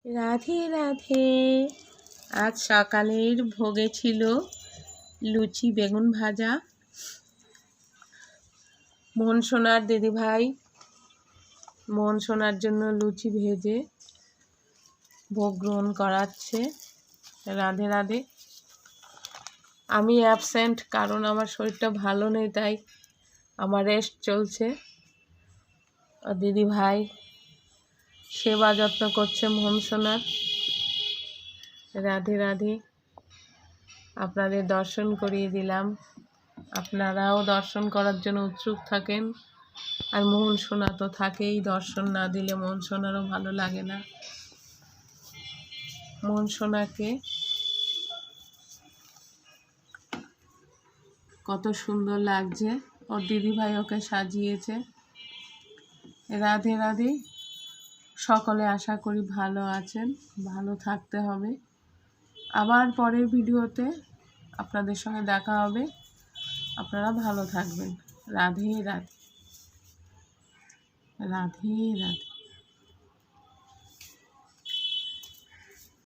রাধে রাধে। আজ সকালের ভোগে ছিল লুচি বেগুন ভাজা। মোহন সোনার দিদিভাই মোহন সোনার জন্য লুচি ভেজে ভোগ গ্রহণ করাচ্ছে। রাধে রাধে। আমি অ্যাবসেন্ট, কারণ আমার শরীরটা ভালো নেই, তাই আমার রেস্ট চলছে। দিদিভাই সেবা যত্ন করছে মোহন সোনার। রাধে রাধে। আপনাদের দর্শন করিয়ে দিলাম, আপনারাও দর্শন করার জন্য উৎসুক থাকেন। আর মোহন সোনা তো থাকেই, দর্শন না দিলে মোহন সোনারও ভালো লাগে না। মোহন সোনাকে কত সুন্দর লাগছে, ওর দিদিভাই ওকে সাজিয়েছে। রাধে রাধে। সকলে আশা করি ভালো আছেন, ভালো থাকতে হবে। আবার পরের ভিডিওতে আপনাদের সঙ্গে দেখা হবে। আপনারা ভালো থাকবেন। রাধে রাধে। রাধে রাধে।